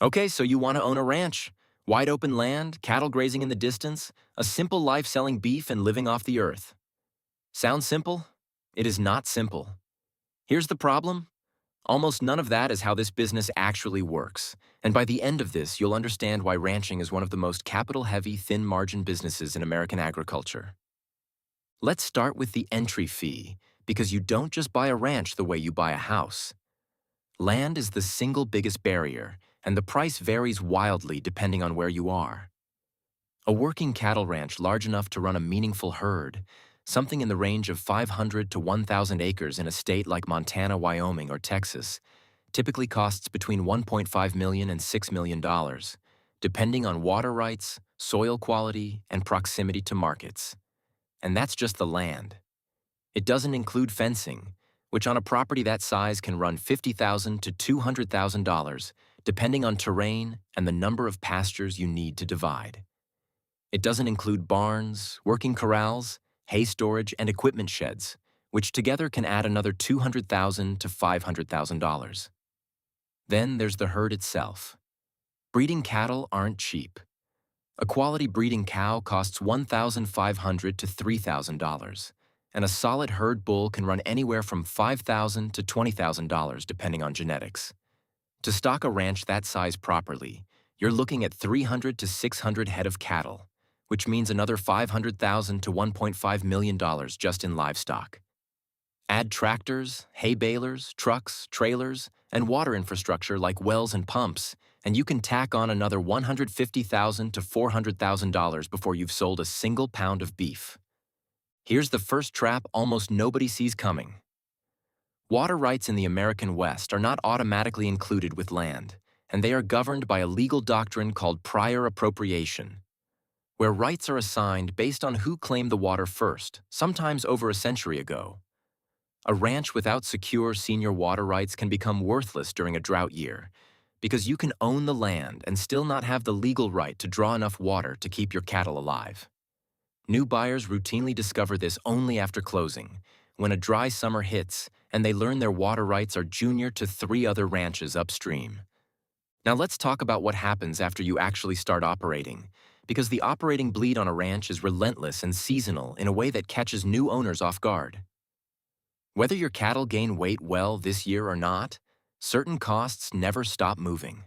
Okay, so you want to own a ranch. Wide open land, cattle grazing in the distance, a simple life selling beef and living off the earth. Sounds simple? It is not simple. Here's the problem. Almost none of that is how this business actually works. And by the end of this, you'll understand why ranching is one of the most capital-heavy, thin-margin businesses in American agriculture. Let's start with the entry fee, because you don't just buy a ranch the way you buy a house. Land is the single biggest barrier, and the price varies wildly depending on where you are. A working cattle ranch large enough to run a meaningful herd, something in the range of 500 to 1,000 acres in a state like Montana, Wyoming, or Texas, typically costs between $1.5 million and $6 million, depending on water rights, soil quality, and proximity to markets. And that's just the land. It doesn't include fencing, which on a property that size can run $50,000 to $200,000, depending on terrain and the number of pastures you need to divide. It doesn't include barns, working corrals, hay storage, and equipment sheds, which together can add another $200,000 to $500,000. Then there's the herd itself. Breeding cattle aren't cheap. A quality breeding cow costs $1,500 to $3,000, and a solid herd bull can run anywhere from $5,000 to $20,000 depending on genetics. To stock a ranch that size properly, you're looking at 300 to 600 head of cattle, which means another $500,000 to $1.5 million just in livestock. Add tractors, hay balers, trucks, trailers, and water infrastructure like wells and pumps, and you can tack on another $150,000 to $400,000 before you've sold a single pound of beef. Here's the first trap almost nobody sees coming. Water rights in the American West are not automatically included with land, and they are governed by a legal doctrine called prior appropriation, where rights are assigned based on who claimed the water first, sometimes over a century ago. A ranch without secure senior water rights can become worthless during a drought year, because you can own the land and still not have the legal right to draw enough water to keep your cattle alive. New buyers routinely discover this only after closing, when a dry summer hits and they learn their water rights are junior to 3 other ranches upstream. Now let's talk about what happens after you actually start operating, because the operating bleed on a ranch is relentless and seasonal in a way that catches new owners off guard. Whether your cattle gain weight well this year or not, certain costs never stop moving.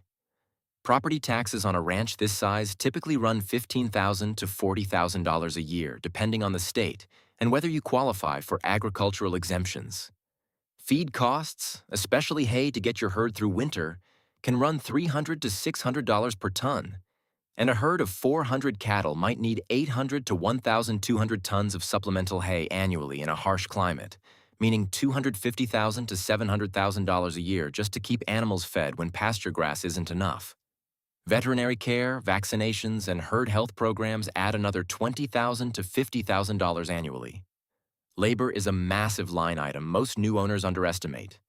Property taxes on a ranch this size typically run $15,000 to $40,000 a year, depending on the state and whether you qualify for agricultural exemptions. Feed costs, especially hay to get your herd through winter, can run $300 to $600 per ton, and a herd of 400 cattle might need 800 to 1,200 tons of supplemental hay annually in a harsh climate, meaning $250,000 to $700,000 a year just to keep animals fed when pasture grass isn't enough. Veterinary care, vaccinations, and herd health programs add another $20,000 to $50,000 annually. Labor is a massive line item most new owners underestimate.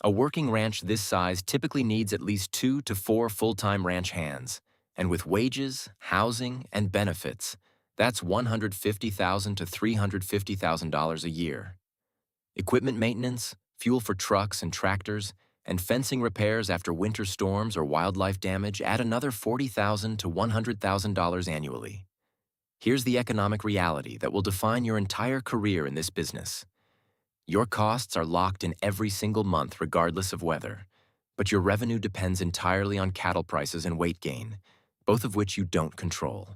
A working ranch this size typically needs at least 2 to 4 full-time ranch hands, and with wages, housing, and benefits, that's $150,000 to $350,000 a year. Equipment maintenance, fuel for trucks and tractors, and fencing repairs after winter storms or wildlife damage add another $40,000 to $100,000 annually. Here's the economic reality that will define your entire career in this business. Your costs are locked in every single month regardless of weather, but your revenue depends entirely on cattle prices and weight gain, both of which you don't control.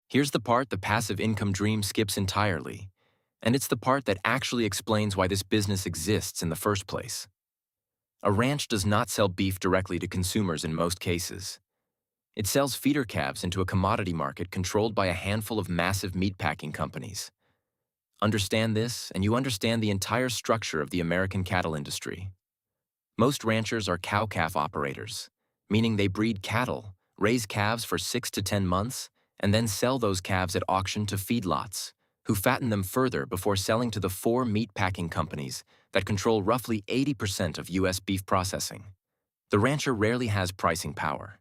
Here's the part the passive income dream skips entirely, and it's the part that actually explains why this business exists in the first place. A ranch does not sell beef directly to consumers in most cases. It sells feeder calves into a commodity market controlled by a handful of massive meatpacking companies. Understand this, and you understand the entire structure of the American cattle industry. Most ranchers are cow-calf operators, meaning they breed cattle, raise calves for 6 to 10 months, and then sell those calves at auction to feedlots, who fatten them further before selling to the 4 meatpacking companies that control roughly 80% of U.S. beef processing. The rancher rarely has pricing power.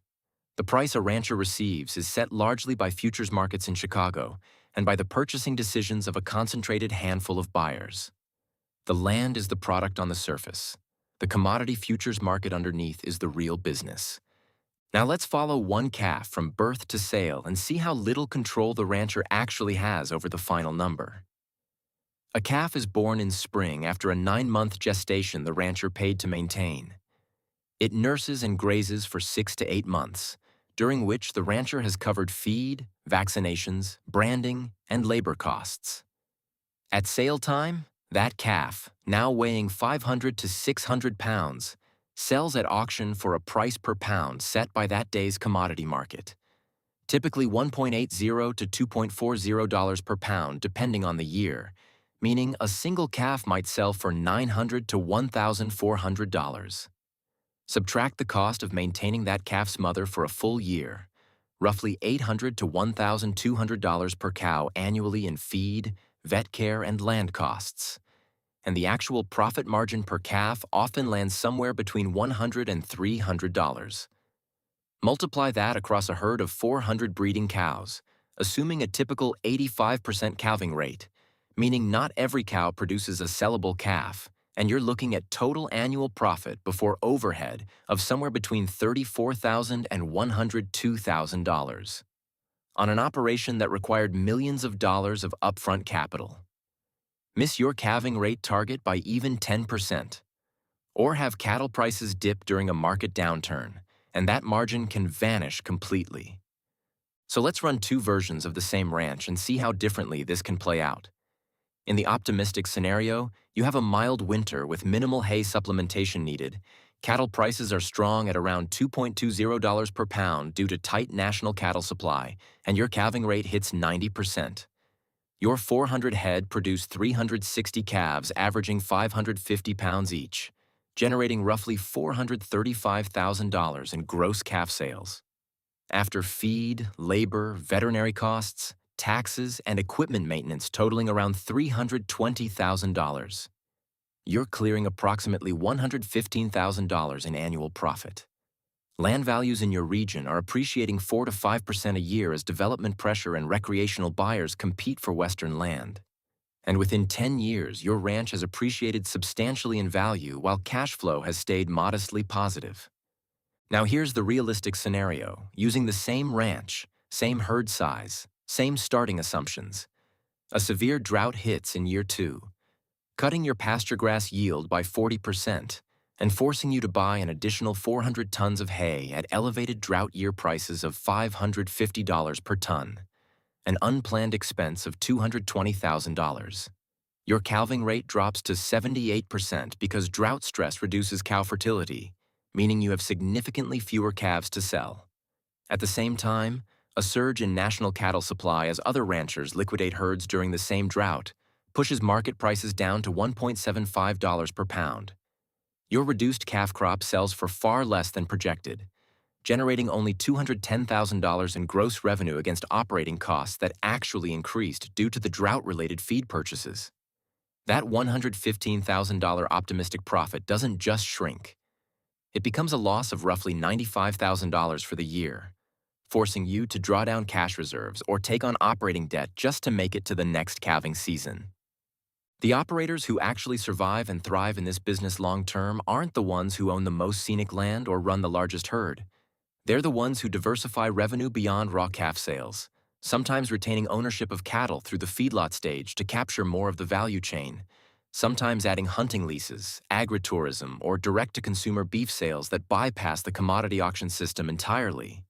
The price a rancher receives is set largely by futures markets in Chicago and by the purchasing decisions of a concentrated handful of buyers. The land is the product on the surface. The commodity futures market underneath is the real business. Now let's follow one calf from birth to sale and see how little control the rancher actually has over the final number. A calf is born in spring after a 9-month gestation the rancher paid to maintain. It nurses and grazes for 6 to 8 months, during which the rancher has covered feed, vaccinations, branding, and labor costs. At sale time, that calf, now weighing 500 to 600 pounds, sells at auction for a price per pound set by that day's commodity market, typically $1.80 to $2.40 per pound depending on the year, meaning a single calf might sell for $900 to $1,400. Subtract the cost of maintaining that calf's mother for a full year, roughly $800 to $1,200 per cow annually in feed, vet care, and land costs. And the actual profit margin per calf often lands somewhere between $100 and $300. Multiply that across a herd of 400 breeding cows, assuming a typical 85% calving rate, meaning not every cow produces a sellable calf, and you're looking at total annual profit before overhead of somewhere between $34,000 and $102,000 on an operation that required millions of dollars of upfront capital. Miss your calving rate target by even 10%, or have cattle prices dip during a market downturn, and that margin can vanish completely. So let's run two versions of the same ranch and see how differently this can play out. In the optimistic scenario, you have a mild winter with minimal hay supplementation needed. Cattle prices are strong at around $2.20 per pound due to tight national cattle supply, and your calving rate hits 90%. Your 400 head produce 360 calves averaging 550 pounds each, generating roughly $435,000 in gross calf sales. After feed, labor, veterinary costs, taxes, and equipment maintenance totaling around $320,000, you're clearing approximately $115,000 in annual profit. Land values in your region are appreciating 4 to 5% a year as development pressure and recreational buyers compete for Western land. And within 10 years, your ranch has appreciated substantially in value while cash flow has stayed modestly positive. Now here's the realistic scenario, using the same ranch, same herd size, same starting assumptions. A severe drought hits in year 2, cutting your pasture grass yield by 40% and forcing you to buy an additional 400 tons of hay at elevated drought year prices of $550 per ton, an unplanned expense of $220,000. Your calving rate drops to 78% because drought stress reduces cow fertility, meaning you have significantly fewer calves to sell. At the same time, a surge in national cattle supply as other ranchers liquidate herds during the same drought pushes market prices down to $1.75 per pound. Your reduced calf crop sells for far less than projected, generating only $210,000 in gross revenue against operating costs that actually increased due to the drought-related feed purchases. That $115,000 optimistic profit doesn't just shrink. It becomes a loss of roughly $95,000 for the year, forcing you to draw down cash reserves or take on operating debt just to make it to the next calving season. The operators who actually survive and thrive in this business long-term aren't the ones who own the most scenic land or run the largest herd. They're the ones who diversify revenue beyond raw calf sales, sometimes retaining ownership of cattle through the feedlot stage to capture more of the value chain, sometimes adding hunting leases, agritourism, or direct-to-consumer beef sales that bypass the commodity auction system entirely.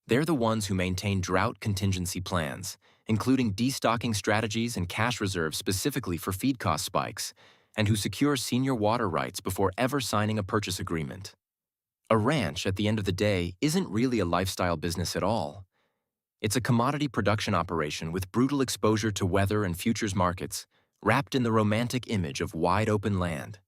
They're the ones who maintain drought contingency plans, including destocking strategies and cash reserves specifically for feed cost spikes, and who secure senior water rights before ever signing a purchase agreement. A ranch, at the end of the day, isn't really a lifestyle business at all. It's a commodity production operation with brutal exposure to weather and futures markets, wrapped in the romantic image of wide-open land.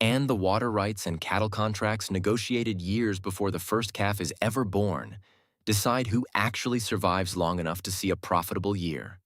And the water rights and cattle contracts negotiated years before the first calf is ever born decide who actually survives long enough to see a profitable year.